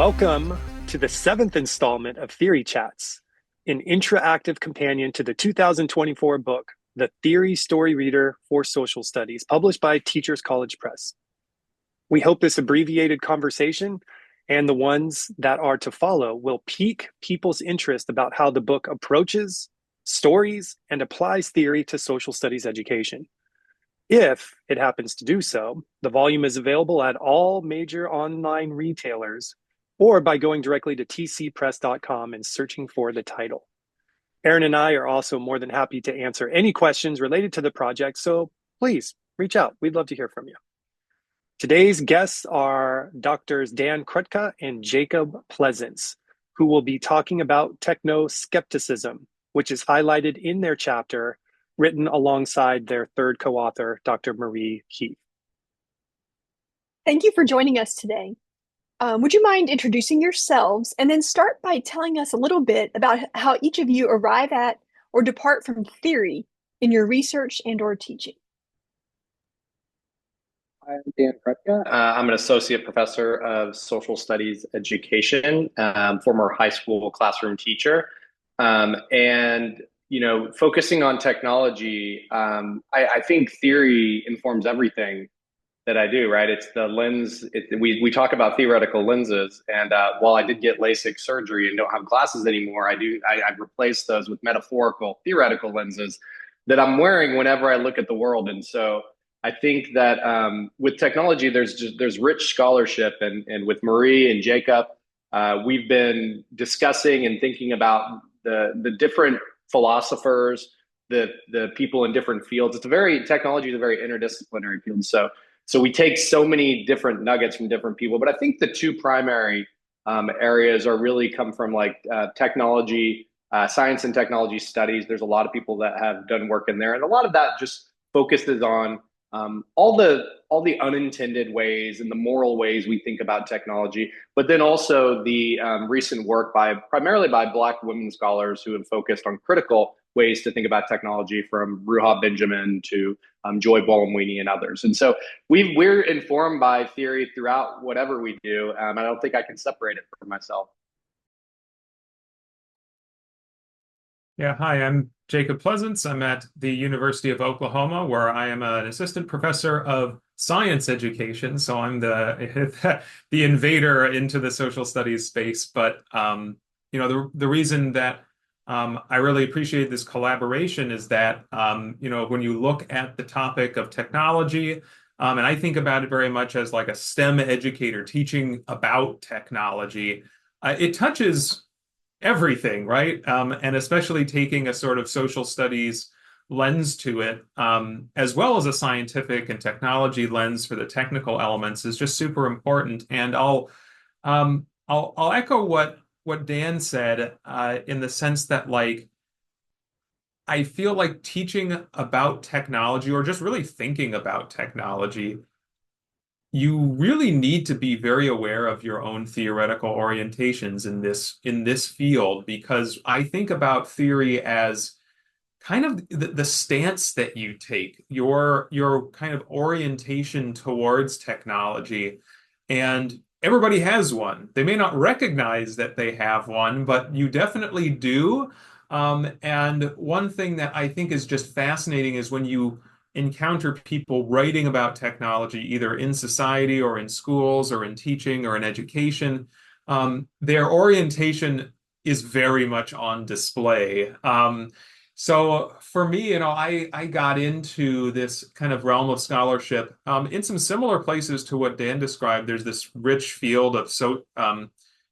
Welcome to the seventh installment of Theory Chats, an interactive companion to the 2024 book, The Theory Story Reader for Social Studies, published by Teachers College Press. We hope this abbreviated conversation and the ones that are to follow will pique people's interest about how the book approaches stories and applies theory to social studies education. If it happens to do so, the volume is available at all major online retailers or by going directly to tcpress.com and searching for the title. Aaron and I are also more than happy to answer any questions related to the project, so please reach out. We'd love to hear from you. Today's guests are Drs. Dan Krutka and Jacob Pleasants, who will be talking about technoskepticism, which is highlighted in their chapter, written alongside their third co-author, Dr. Marie Heath. Thank you for joining us today. Would you mind introducing yourselves and then start by telling us a little bit about how each of you arrive at or depart from theory in your research and or teaching? I'm Dan Krutka. I'm an associate professor of social studies education, former high school classroom teacher. Focusing on technology, I think theory informs everything that I do, right? It's the lens. We talk about theoretical lenses, and while I did get LASIK surgery and don't have glasses anymore, I've replaced those with metaphorical theoretical lenses that I'm wearing whenever I look at the world. And so I think that with technology, there's rich scholarship, and with Marie and Jacob, we've been discussing and thinking about the different philosophers, the people in different fields. Technology is a very interdisciplinary field. So we take so many different nuggets from different people, but I think the two primary areas are really come from technology, science and technology studies. There's a lot of people that have done work in there, and a lot of that just focuses on all the unintended ways and the moral ways we think about technology, but then also the recent work primarily by Black women scholars who have focused on critical ways to think about technology, from Ruha Benjamin to Joy Bolamwini and others. And so we're informed by theory throughout whatever we do. I don't think I can separate it from myself. Yeah, hi, I'm Jacob Pleasants. I'm at the University of Oklahoma, where I am an assistant professor of science education. So I'm the the invader into the social studies space. But the reason that I really appreciate this collaboration is that when you look at the topic of technology, and I think about it very much as like a STEM educator teaching about technology, it touches everything, right? And especially taking a sort of social studies lens to it, as well as a scientific and technology lens for the technical elements, is just super important. And I'll echo what Dan said, in the sense that, like, I feel like teaching about technology, or just really thinking about technology, you really need to be very aware of your own theoretical orientations in this field, because I think about theory as kind of the stance that you take, your kind of orientation towards technology. And everybody has one. They may not recognize that they have one, but you definitely do. And one thing that I think is just fascinating is when you encounter people writing about technology, either in society or in schools or in teaching or in education, their orientation is very much on display. So for me, I got into this kind of realm of scholarship in some similar places to what Dan described. There's this rich field of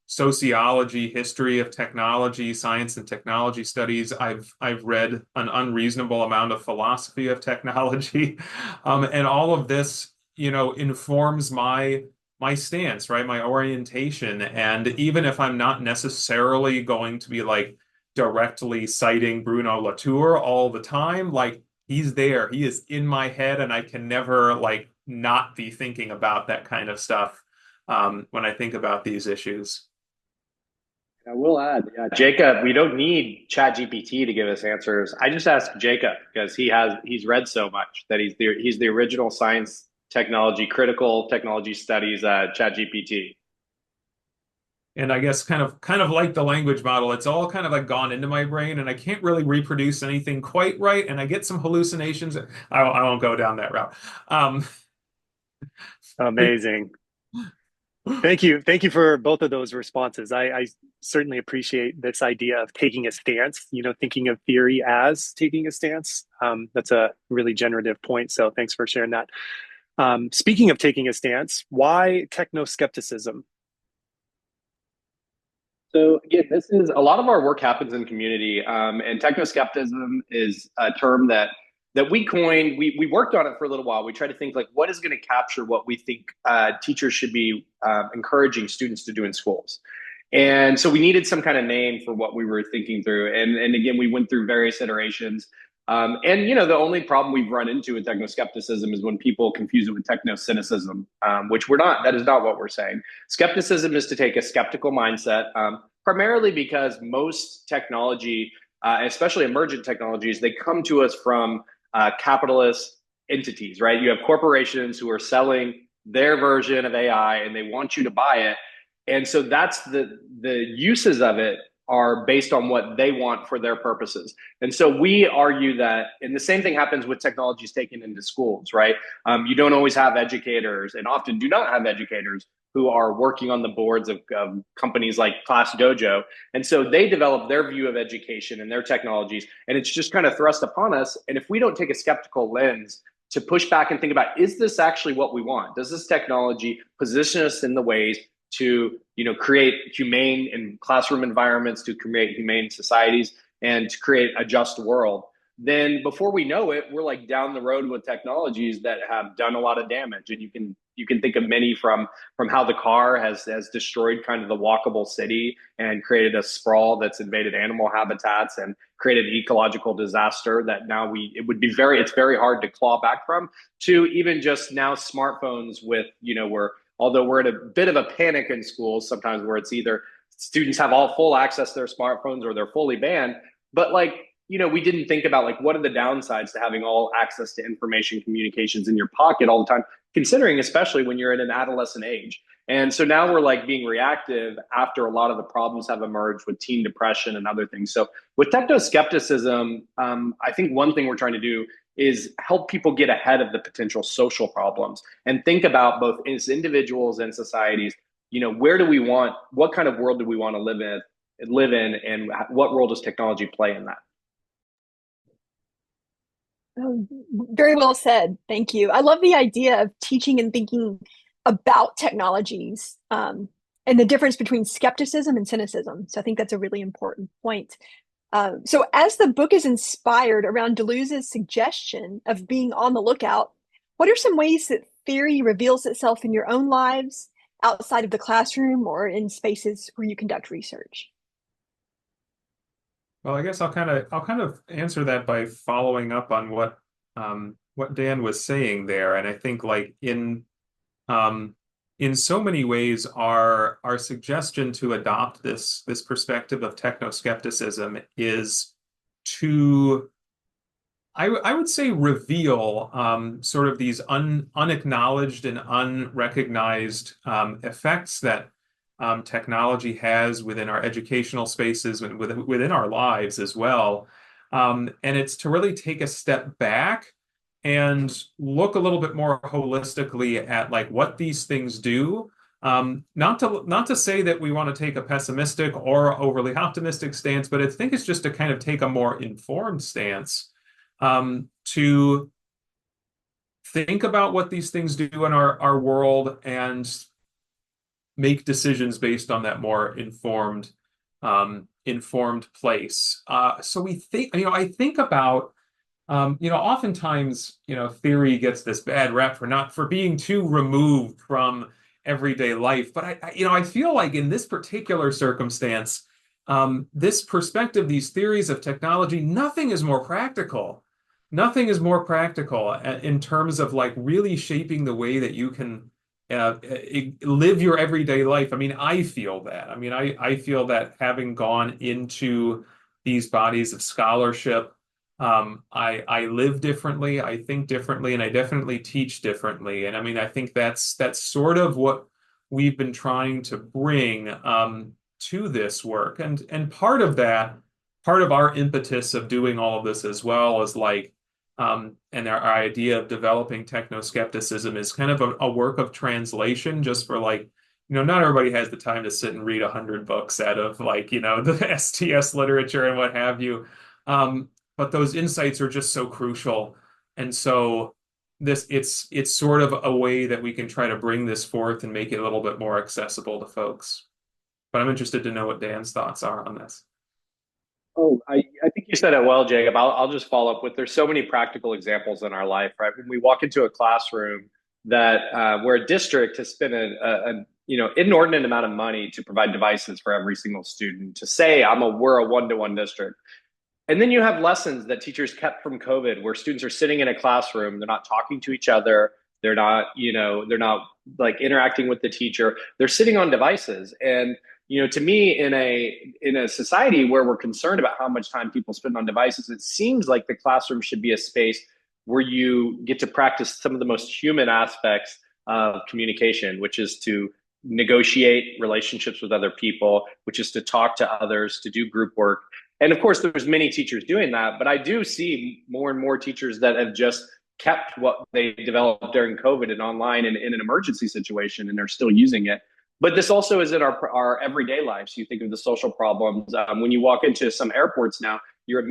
sociology, history of technology, science and technology studies. I've read an unreasonable amount of philosophy of technology, and all of this, informs my stance, right? My orientation. And even if I'm not necessarily going to be like directly citing Bruno Latour all the time, like, he's there, he is in my head, and I can never like not be thinking about that kind of stuff when I think about these issues. I will add, Jacob, we don't need ChatGPT to give us answers. I just asked Jacob because he's read so much that he's the original science technology, critical technology studies ChatGPT. And I guess kind of like the language model, it's all kind of like gone into my brain, and I can't really reproduce anything quite right, and I get some hallucinations. I won't go down that route. Um, Amazing. Thank you for both of those responses. I certainly appreciate this idea of taking a stance, thinking of theory as taking a stance. That's a really generative point. So thanks for sharing that. Speaking of taking a stance, why technoskepticism? So again, this is a lot of our work happens in community, and technoskepticism is a term that we coined. We worked on it for a little while. We tried to think like what is going to capture what we think teachers should be encouraging students to do in schools. And so we needed some kind of name for what we were thinking through. And again, we went through various iterations. And the only problem we've run into with technoskepticism is when people confuse it with technocynicism, which we're not. That is not what we're saying. Skepticism is to take a skeptical mindset, primarily because most technology, especially emergent technologies, they come to us from capitalist entities, right? You have corporations who are selling their version of AI, and they want you to buy it, and so that's the uses of it are based on what they want for their purposes. And so we argue that, and the same thing happens with technologies taken into schools, right? You don't always have educators, and often do not have educators who are working on the boards of companies like Class Dojo. And so they develop their view of education and their technologies, and it's just kind of thrust upon us. And if we don't take a skeptical lens to push back and think about, is this actually what we want? Does this technology position us in the ways to create humane and classroom environments, to create humane societies, and to create a just world? Then before we know it, we're like down the road with technologies that have done a lot of damage. And you can think of many from how the car has destroyed kind of the walkable city and created a sprawl that's invaded animal habitats and created ecological disaster that now it's very hard to claw back from, to even just now smartphones with although we're in a bit of a panic in schools sometimes where it's either students have all full access to their smartphones or they're fully banned. But we didn't think about what are the downsides to having all access to information communications in your pocket all the time, considering especially when you're in an adolescent age. And so now we're being reactive after a lot of the problems have emerged with teen depression and other things. So with technoskepticism, I think one thing we're trying to do is help people get ahead of the potential social problems and think about both as individuals and societies, what kind of world do we want to live in, and what role does technology play in that? Oh, very well said. Thank you. I love the idea of teaching and thinking about technologies, and the difference between skepticism and cynicism. So I think that's a really important point. So as the book is inspired around Deleuze's suggestion of being on the lookout, what are some ways that theory reveals itself in your own lives, outside of the classroom or in spaces where you conduct research? Well, I guess I'll kind of answer that by following up on what Dan was saying there. And I think in so many ways our suggestion to adopt this perspective of technoskepticism is to I would say reveal sort of these unacknowledged and unrecognized effects that technology has within our educational spaces and within our lives as well. And it's to really take a step back and look a little bit more holistically at what these things do. Not to say that we want to take a pessimistic or overly optimistic stance, but I think it's just to kind of take a more informed stance, to think about what these things do in our world and make decisions based on that more informed place. So we think, I think about, oftentimes, theory gets this bad rep for being too removed from everyday life. But I feel like in this particular circumstance, this perspective, these theories of technology, nothing is more practical. Nothing is more practical in terms of really shaping the way that you can live your everyday life. I mean, I feel that. I mean, I feel that having gone into these bodies of scholarship, I live differently, I think differently, and I definitely teach differently. And I mean, I think that's sort of we've been trying to bring to this work. And part of that, part of our impetus of doing all of this as well is like, and our idea of developing technoskepticism is kind of a work of translation, just for like, not everybody has the time to sit and read 100 books out of like, the STS literature and what have you. But those insights are just so crucial. And so it's sort of a way that we can try to bring this forth and make it a little bit more accessible to folks. But I'm interested to know what Dan's thoughts are on this. Oh, I think you said it well, Jacob. I'll just follow up with there's so many practical examples in our life, right? When we walk into a classroom that where a district has spent a inordinate amount of money to provide devices for every single student to say we're a one-to-one district. And then you have lessons that teachers kept from COVID where students are sitting in a classroom, they're not talking to each other, they're not like interacting with the teacher, they're sitting on devices. And to me, in a society where we're concerned about how much time people spend on devices, it seems like the classroom should be a space where you get to practice some of the most human aspects of communication, which is to negotiate relationships with other people, which is to talk to others, to do group work. And of course, there's many teachers doing that, but I do see more and more teachers that have just kept what they developed during COVID and online and in an emergency situation, and they're still using it. But this also is in our everyday lives. You think of the social problems. When you walk into some airports now, your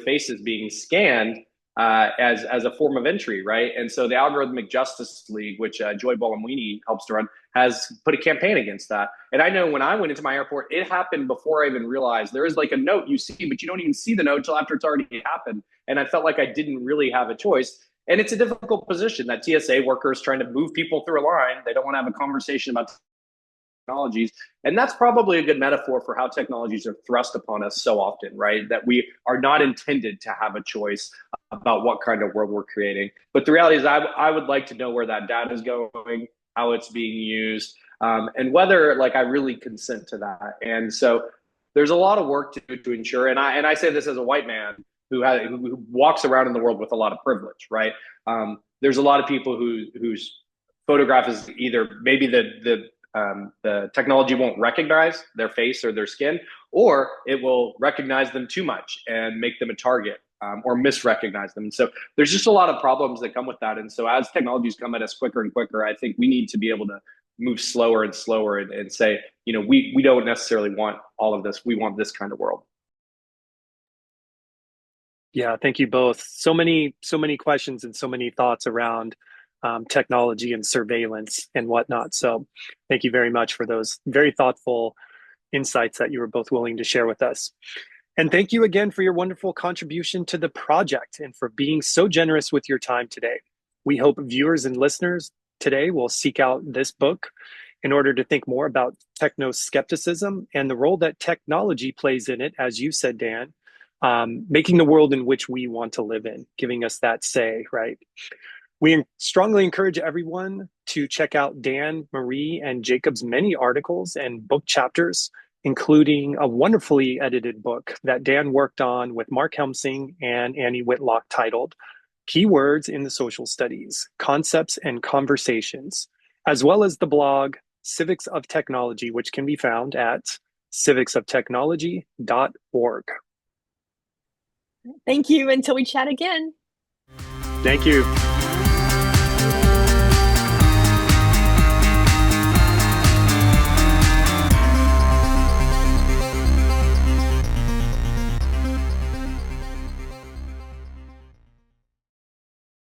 face is being scanned as a form of entry, right? And so the Algorithmic Justice League, which Joy Buolamwini helps to run, has put a campaign against that. And I know when I went into my airport, it happened before I even realized there is like a note you see, but you don't even see the note until after it's already happened. And I felt like I didn't really have a choice. And it's a difficult position that TSA workers trying to move people through a line. They don't want to have a conversation about technologies. And that's probably a good metaphor for how technologies are thrust upon us so often, right? That we are not intended to have a choice about what kind of world we're creating. But the reality is I would like to know where that data is going, how it's being used, and whether like I really consent to that. And so there's a lot of work to ensure. And I say this as a white man who walks around in the world with a lot of privilege, right? There's a lot of people whose photograph is either maybe the technology won't recognize their face or their skin, or it will recognize them too much and make them a target, or misrecognize them. And so there's just a lot of problems that come with that. And so as technologies come at us quicker and quicker, I think we need to be able to move slower and slower and say, we don't necessarily want all of this. We want this kind of world. Yeah, thank you both. So many questions and so many thoughts around technology and surveillance and whatnot. So thank you very much for those very thoughtful insights that you were both willing to share with us. And thank you again for your wonderful contribution to the project and for being so generous with your time today. We hope viewers and listeners today will seek out this book in order to think more about technoskepticism and the role that technology plays in it, as you said, Dan, making the world in which we want to live in, giving us that say, right? We strongly encourage everyone to check out Dan, Marie, and Jacob's many articles and book chapters, including a wonderfully edited book that Dan worked on with Mark Helmsing and Annie Whitlock titled Keywords in the Social Studies, Concepts and Conversations, as well as the blog Civics of Technology, which can be found at civicsoftechnology.org. Thank you. Until we chat again. Thank you.